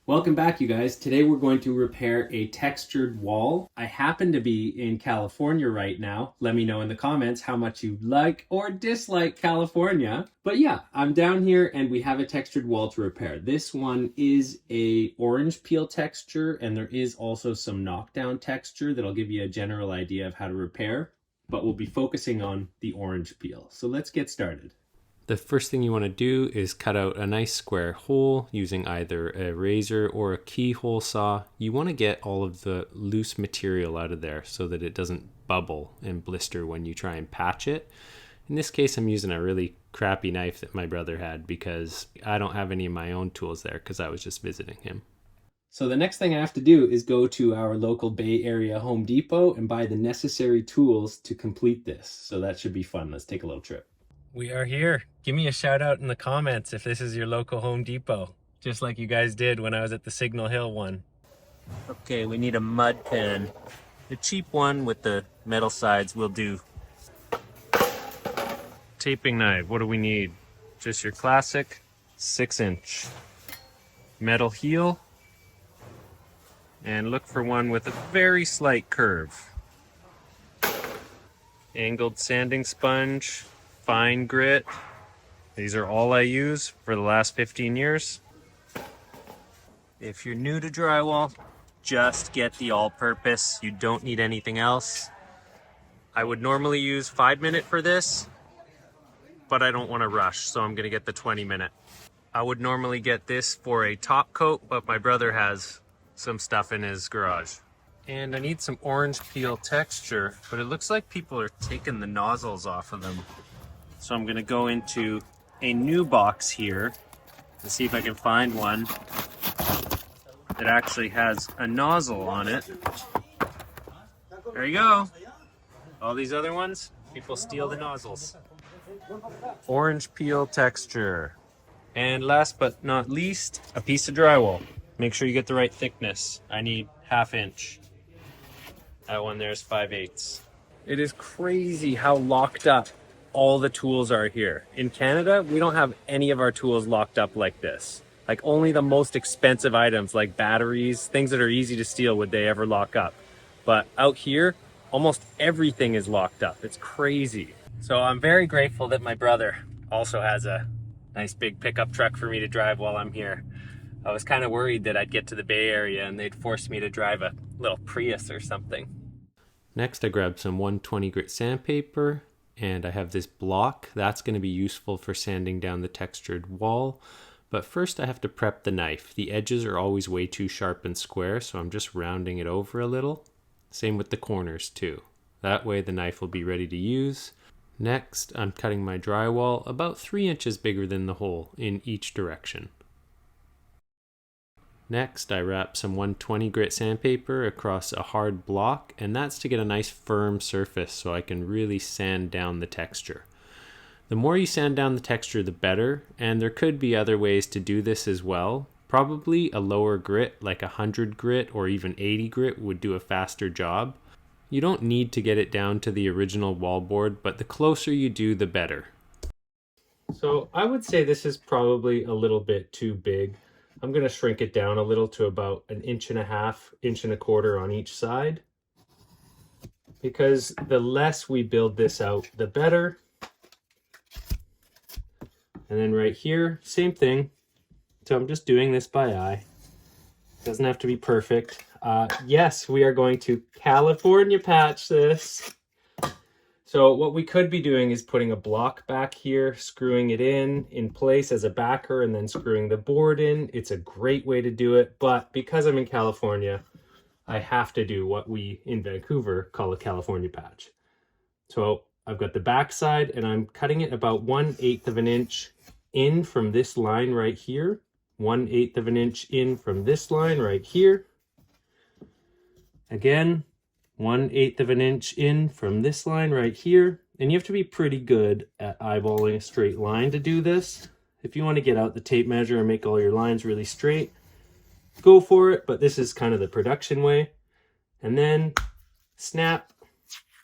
Welcome back, you guys. Today we're going to repair a textured wall. I happen to be in California right now. Let me know in the comments how much you like or dislike California. But yeah, I'm down here and we have a textured wall to repair. This one is a orange peel texture, and there is also some knockdown texture that'll give you a general idea of how to repair, but we'll be focusing on the orange peel. So let's get started. The first thing you want to do is cut out a nice square hole using either a razor or a keyhole saw. You want to get all of the loose material out of there so that it doesn't bubble and blister when you try and patch it. In this case, I'm using a really crappy knife that my brother had because I don't have any of my own tools there because I was just visiting him. So the next thing I have to do is go to our local Bay Area Home Depot and buy the necessary tools to complete this. So that should be fun. Let's take a little trip. We are here. Give me a shout out in the comments if this is your local Home Depot, just like you guys did when I was at the Signal Hill one. Okay, we need a mud pen. The cheap one with the metal sides will do. Taping knife, what do we need? Just your classic 6-inch. Metal heel. And look for one with a very slight curve. Angled sanding sponge. Fine grit. These are all I use for the last 15 years. If you're new to drywall, just get the all-purpose. You don't need anything else. I would normally use 5-minute for this, but I don't want to rush, so I'm going to get the 20-minute. I would normally get this for a top coat, but my brother has some stuff in his garage. And I need some orange peel texture, but it looks like people are taking the nozzles off of them. So I'm going to go into a new box here to see if I can find one that actually has a nozzle on it. There you go. All these other ones, people steal the nozzles. Orange peel texture. And last but not least, a piece of drywall. Make sure you get the right thickness. I need 1/2 inch. That one there's 5/8. It is crazy how locked up all the tools are here. In Canada, we don't have any of our tools locked up like this. Like only the most expensive items like batteries, things that are easy to steal would they ever lock up. But out here, almost everything is locked up. It's crazy. So I'm very grateful that my brother also has a nice big pickup truck for me to drive while I'm here. I was kind of worried that I'd get to the Bay Area and they'd force me to drive a little Prius or something. Next, I grabbed some 120 grit sandpaper. And I have this block that's going to be useful for sanding down the textured wall. But first I have to prep the knife. The edges are always way too sharp and square, so I'm just rounding it over a little. Same with the corners too. That way the knife will be ready to use. Next, I'm cutting my drywall about 3 inches bigger than the hole in each direction. Next, I wrap some 120 grit sandpaper across a hard block, and that's to get a nice firm surface so I can really sand down the texture. The more you sand down the texture, the better, and there could be other ways to do this as well. Probably a lower grit, like 100 grit or even 80 grit, would do a faster job. You don't need to get it down to the original wallboard, but the closer you do, the better. So I would say this is probably a little bit too big. I'm going to shrink it down a little to about 1.5 inches, 1.25 on each side. Because the less we build this out, the better. And then right here, same thing. So I'm just doing this by eye. Doesn't have to be perfect. Yes, we are going to California patch this. So what we could be doing is putting a block back here, screwing it in place as a backer, and then screwing the board in. It's a great way to do it, but because I'm in California, I have to do what we in Vancouver call a California patch. So I've got the back side, and I'm cutting it about 1/8 of an inch in from this line right here, 1/8 of an inch in from this line right here. Again, 1/8 of an inch in from this line right here. And you have to be pretty good at eyeballing a straight line to do this. If you want to get out the tape measure and make all your lines really straight, go for it, but this is kind of the production way. And then snap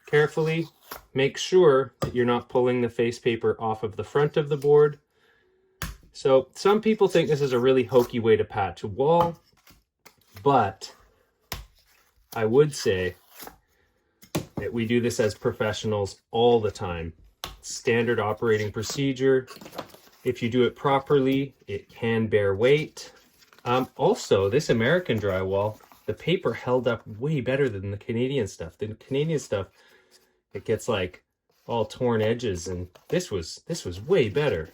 carefully. Make sure that you're not pulling the face paper off of the front of the board. So some people think this is a really hokey way to patch a wall. But I would say that we do this as professionals all the time. Standard operating procedure. If you do it properly, it can bear weight. Also, this American drywall, the paper held up way better than the Canadian stuff. The Canadian stuff, it gets like all torn edges, and this was way better.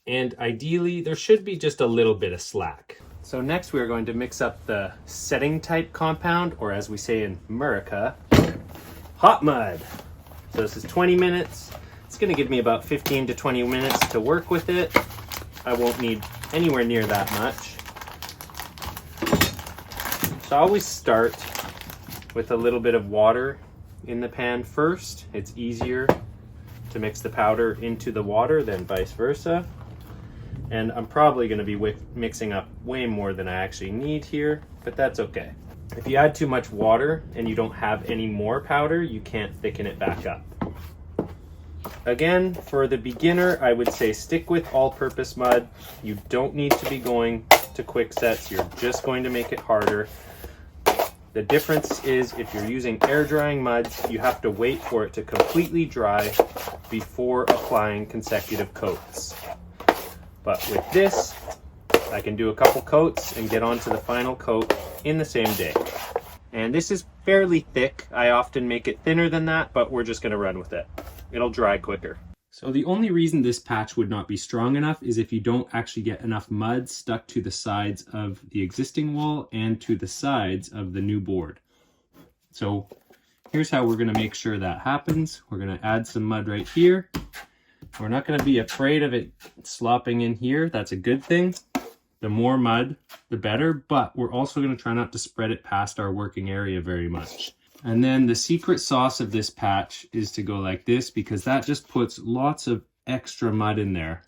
And ideally, there should be just a little bit of slack. So next we are going to mix up the setting type compound, or as we say in America, hot mud. So this is 20 minutes. It's gonna give me about 15 to 20 minutes to work with it. I won't need anywhere near that much. So I always start with a little bit of water in the pan first. It's easier to mix the powder into the water than vice versa. And I'm probably going to be mixing up way more than I actually need here, but that's okay. If you add too much water and you don't have any more powder, you can't thicken it back up. Again, for the beginner, I would say stick with all-purpose mud. You don't need to be going to quick sets. You're just going to make it harder. The difference is if you're using air drying muds, you have to wait for it to completely dry before applying consecutive coats. But with this, I can do a couple coats and get onto the final coat in the same day. And this is fairly thick. I often make it thinner than that, but we're just gonna run with it. It'll dry quicker. So the only reason this patch would not be strong enough is if you don't actually get enough mud stuck to the sides of the existing wall and to the sides of the new board. So here's how we're gonna make sure that happens. We're gonna add some mud right here. We're not going to be afraid of it slopping in here. That's a good thing. The more mud, the better, but we're also going to try not to spread it past our working area very much. And then the secret sauce of this patch is to go like this, because that just puts lots of extra mud in there.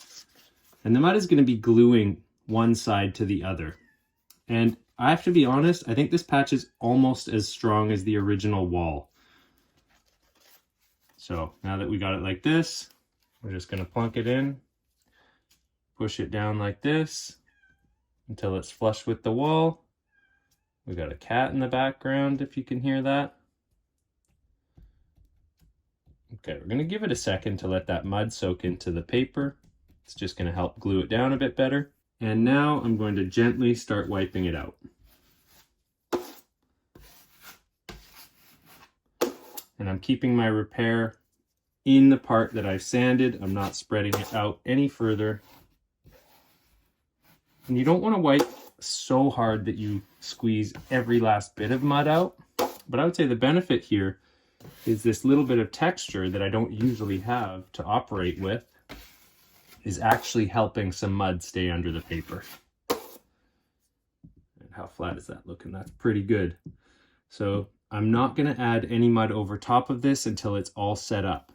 And the mud is going to be gluing one side to the other. And I have to be honest, I think this patch is almost as strong as the original wall. So now that we got it like this, we're just going to plunk it in, push it down like this until it's flush with the wall. We got a cat in the background, if you can hear that. Okay, we're going to give it a second to let that mud soak into the paper. It's just going to help glue it down a bit better. And now I'm going to gently start wiping it out. And I'm keeping my repair in the part that I've sanded. I'm not spreading it out any further. And you don't want to wipe so hard that you squeeze every last bit of mud out. But I would say the benefit here is this little bit of texture that I don't usually have to operate with is actually helping some mud stay under the paper. And how flat is that looking? That's pretty good. So I'm not going to add any mud over top of this until it's all set up.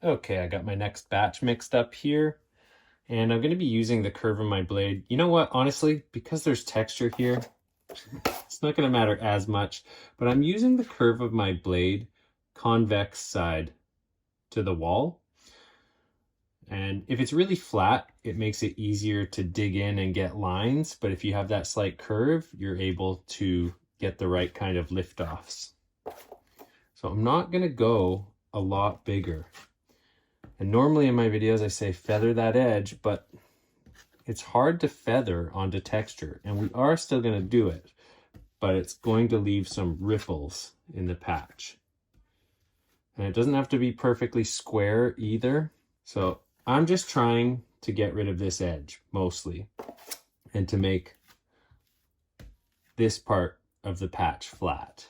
Okay, I got my next batch mixed up here, and I'm going to be using the curve of my blade. You know what, honestly, because there's texture here, it's not going to matter as much, but I'm using the curve of my blade convex side to the wall. And if it's really flat, it makes it easier to dig in and get lines, but if you have that slight curve, you're able to get the right kind of lift-offs. So I'm not going to go a lot bigger. And normally in my videos I say feather that edge, but it's hard to feather onto texture, and we are still going to do it, but it's going to leave some ripples in the patch. And it doesn't have to be perfectly square either. So I'm just trying to get rid of this edge mostly and to make this part of the patch flat,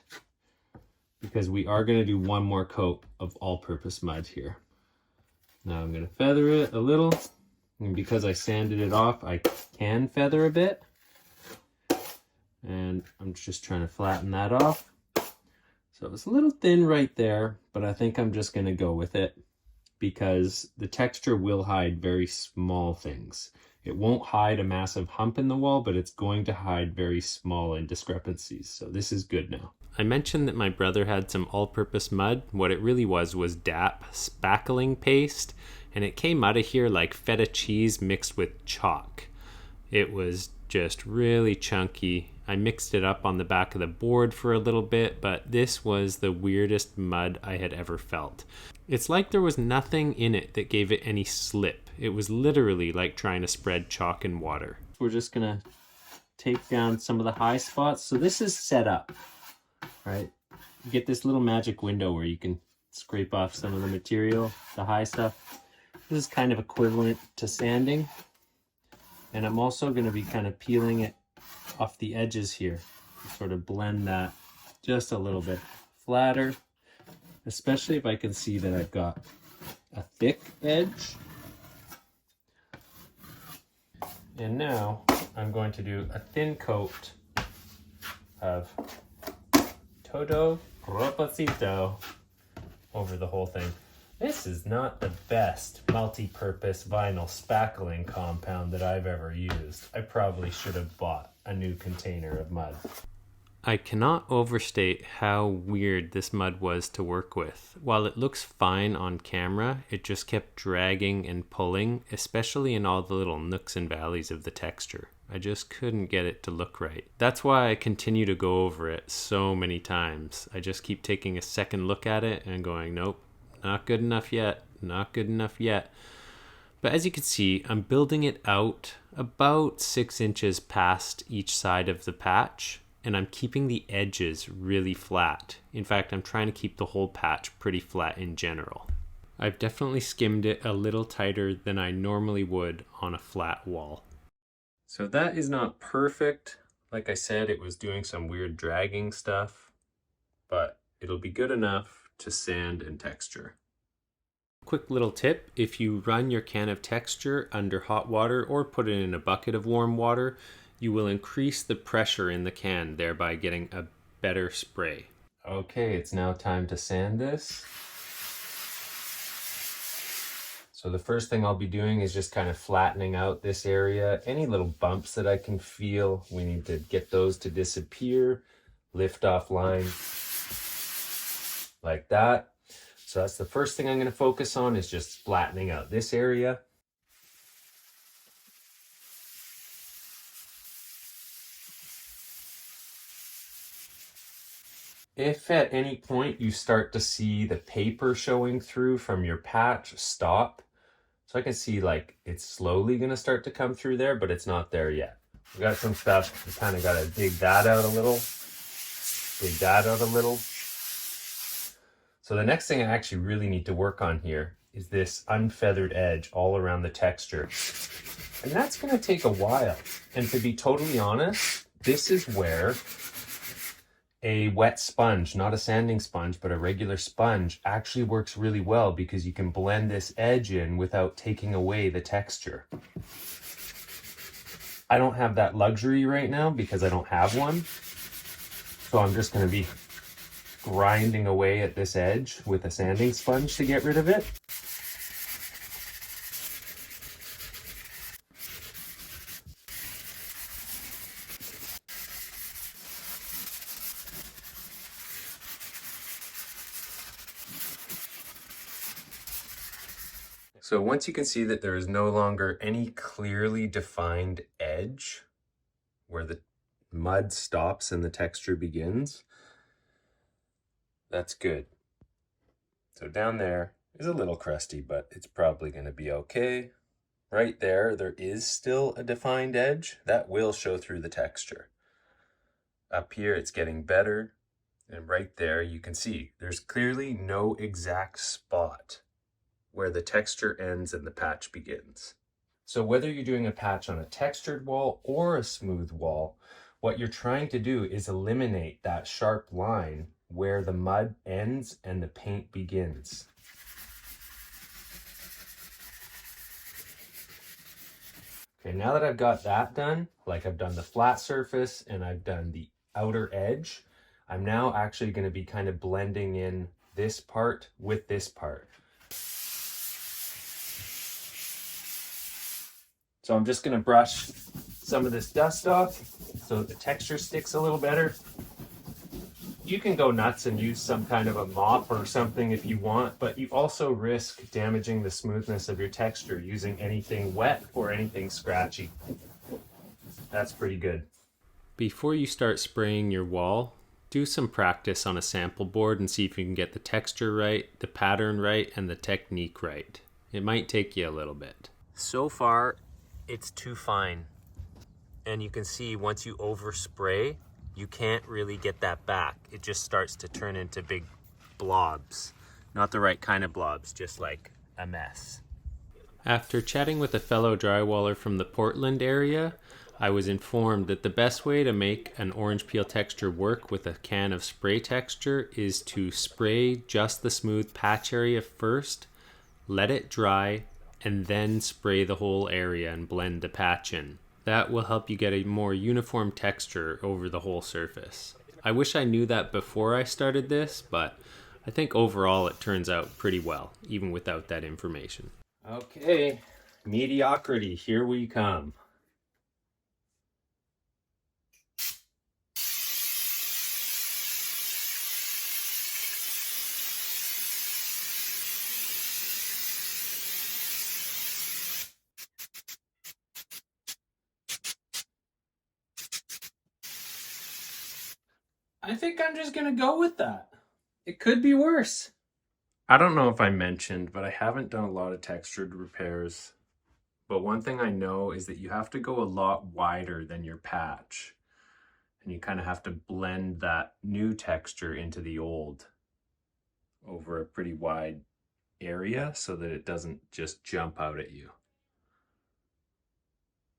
because we are going to do one more coat of all-purpose mud here. Now I'm going to feather it a little, and because I sanded it off, I can feather a bit. And I'm just trying to flatten that off. So it's a little thin right there, but I think I'm just going to go with it because the texture will hide very small things. It won't hide a massive hump in the wall, but it's going to hide very small indiscrepancies. So this is good now. I mentioned that my brother had some all-purpose mud. What it really was DAP spackling paste, and it came out of here like feta cheese mixed with chalk. It was just really chunky I mixed it up on the back of the board for a little bit, but this was the weirdest mud I had ever felt. It's like there was nothing in it that gave it any slip. It was literally like trying to spread chalk and water. We're just gonna take down some of the high spots. So this is set up, right? You get this little magic window where you can scrape off some of the material, the high stuff. This is kind of equivalent to sanding. And I'm also going to be kind of peeling it off the edges here to sort of blend that just a little bit flatter, especially if I can see that I've got a thick edge. And now I'm going to do a thin coat of Todo Propósito over the whole thing. This is not the best multi-purpose vinyl spackling compound that I've ever used. I probably should have bought a new container of mud. I cannot overstate how weird this mud was to work with. While it looks fine on camera, it just kept dragging and pulling, especially in all the little nooks and valleys of the texture. I just couldn't get it to look right. That's why I continue to go over it so many times. I just keep taking a second look at it and going, nope, not good enough yet, not good enough yet. But as you can see, I'm building it out about 6 inches past each side of the patch, and I'm keeping the edges really flat. In fact, I'm trying to keep the whole patch pretty flat in general. I've definitely skimmed it a little tighter than I normally would on a flat wall. So that is not perfect. Like I said, it was doing some weird dragging stuff, but it'll be good enough to sand and texture. Quick little tip, if you run your can of texture under hot water or put it in a bucket of warm water, you will increase the pressure in the can, thereby getting a better spray. Okay, it's now time to sand this. So the first thing I'll be doing is just kind of flattening out this area. Any little bumps that I can feel, we need to get those to disappear. Lift off line like that. So that's the first thing I'm going to focus on, is just flattening out this area. If at any point you start to see the paper showing through from your patch, stop. So I can see like it's slowly going to start to come through there, but it's not there yet. We got some stuff, we kind of got to dig that out a little, dig that out a little. So the next thing I actually really need to work on here is this unfeathered edge all around the texture. And that's going to take a while. And to be totally honest, this is where a wet sponge, not a sanding sponge, but a regular sponge, actually works really well, because you can blend this edge in without taking away the texture. I don't have that luxury right now because I don't have one. So I'm just going to be grinding away at this edge with a sanding sponge to get rid of it. So once you can see that there is no longer any clearly defined edge where the mud stops and the texture begins, that's good. So down there is a little crusty, but it's probably going to be okay. Right there, there is still a defined edge that will show through the texture. Up here, it's getting better. And right there, you can see there's clearly no exact spot where the texture ends and the patch begins. So whether you're doing a patch on a textured wall or a smooth wall, what you're trying to do is eliminate that sharp line where the mud ends and the paint begins. Okay, now that I've got that done, like I've done the flat surface and I've done the outer edge, I'm now actually going to be kind of blending in this part with this part. So I'm just going to brush some of this dust off so the texture sticks a little better. You can go nuts and use some kind of a mop or something if you want, but you also risk damaging the smoothness of your texture using anything wet or anything scratchy. That's pretty good. Before you start spraying your wall, do some practice on a sample board and see if you can get the texture right, the pattern right, and the technique right. It might take you a little bit. So far, it's too fine. And you can see once you overspray, you can't really get that back. It just starts to turn into big blobs. Not the right kind of blobs, just like a mess. After chatting with a fellow drywaller from the Portland area, I was informed that the best way to make an orange peel texture work with a can of spray texture is to spray just the smooth patch area first, let it dry, and then spray the whole area and blend the patch in. That will help you get a more uniform texture over the whole surface. I wish I knew that before I started this, but I think overall it turns out pretty well, even without that information. Okay, mediocrity, here we come. I think I'm just gonna go with that. It could be worse. I don't know if I mentioned, but I haven't done a lot of textured repairs. But one thing I know is that you have to go a lot wider than your patch. And you kind of have to blend that new texture into the old over a pretty wide area so that it doesn't just jump out at you.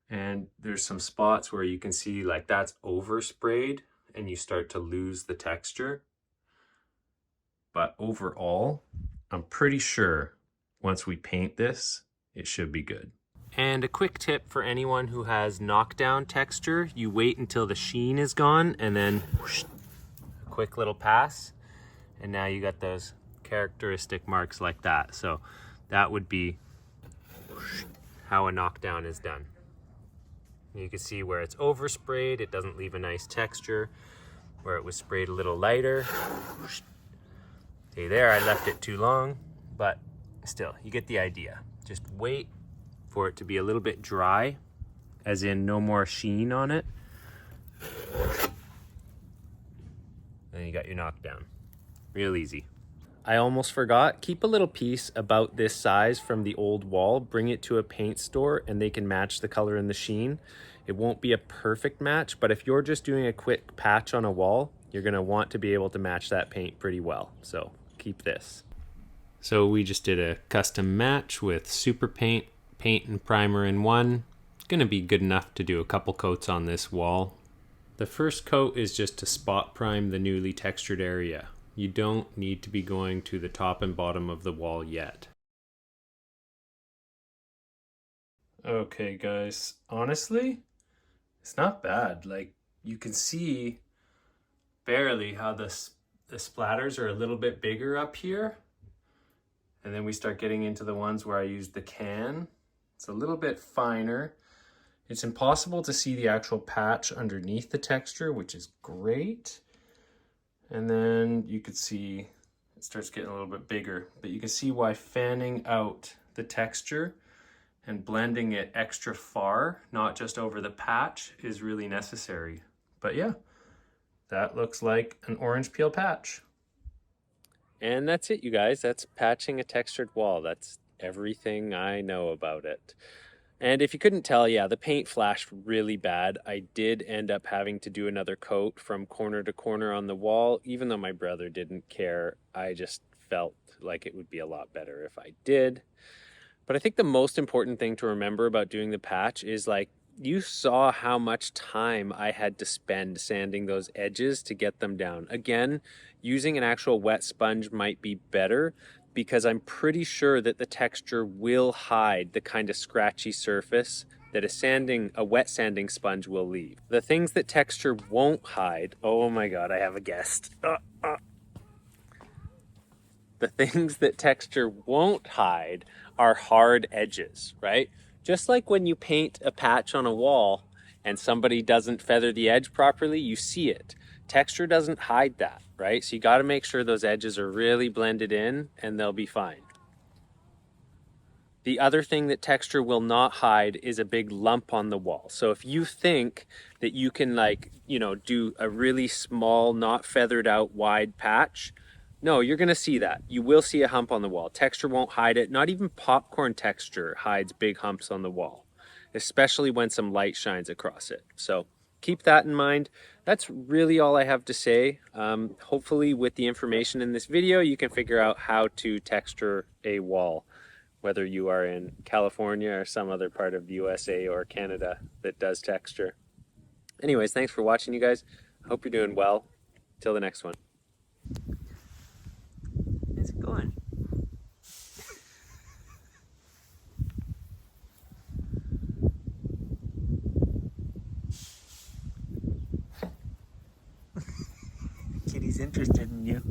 And there's some spots where you can see like that's oversprayed and you start to lose the texture. But overall, I'm pretty sure once we paint this, it should be good. And a quick tip for anyone who has knockdown texture, you wait until the sheen is gone and then whoosh, a quick little pass. And now you got those characteristic marks like that. So that would be whoosh, how a knockdown is done. You can see where it's oversprayed, it doesn't leave a nice texture. Where it was sprayed a little lighter. See there, I left it too long, but still, you get the idea. Just wait for it to be a little bit dry, as in no more sheen on it. Then you got your knockdown. Real easy. I almost forgot, keep a little piece about this size from the old wall, bring it to a paint store and they can match the color and the sheen. It won't be a perfect match, but if you're just doing a quick patch on a wall, you're gonna want to be able to match that paint pretty well. So keep this. So we just did a custom match with super paint, paint and primer in one. It's gonna be good enough to do a couple coats on this wall. The first coat is just to spot prime the newly textured area. You don't need to be going to the top and bottom of the wall yet. Okay guys, honestly, it's not bad. Like you can see barely how the splatters are a little bit bigger up here. And then we start getting into the ones where I use the can. It's a little bit finer. It's impossible to see the actual patch underneath the texture, which is great. And then you could see it starts getting a little bit bigger, but you can see why fanning out the texture and blending it extra far, not just over the patch, is really necessary. But yeah, that looks like an orange peel patch. And that's it, you guys. That's patching a textured wall. That's everything I know about it. And if you couldn't tell, yeah, the paint flashed really bad. I did end up having to do another coat from corner to corner on the wall. Even though my brother didn't care, I just felt like it would be a lot better if I did. But I think the most important thing to remember about doing the patch is like, you saw how much time I had to spend sanding those edges to get them down. Again, using an actual wet sponge might be better, because I'm pretty sure that the texture will hide the kind of scratchy surface that a wet sanding sponge will leave. The things that texture won't hide, oh my God, I have a guest. The things that texture won't hide are hard edges, right? Just like when you paint a patch on a wall and somebody doesn't feather the edge properly, you see it. Texture doesn't hide that, right? So you got to make sure those edges are really blended in and they'll be fine. The other thing that texture will not hide is a big lump on the wall. So if you think that you can, like, you know, do a really small, not feathered out wide patch, no, you're gonna see that. You will see a hump on the wall. Texture won't hide it. Not even popcorn texture hides big humps on the wall, especially when some light shines across it. So keep that in mind. That's really all I have to say. Hopefully with the information in this video, you can figure out how to texture a wall, whether you are in California or some other part of USA or Canada that does texture. Anyways, thanks for watching, you guys. I hope you're doing well. Till the next one. How's it going? Kitty's interested in you.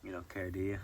You don't care, do you?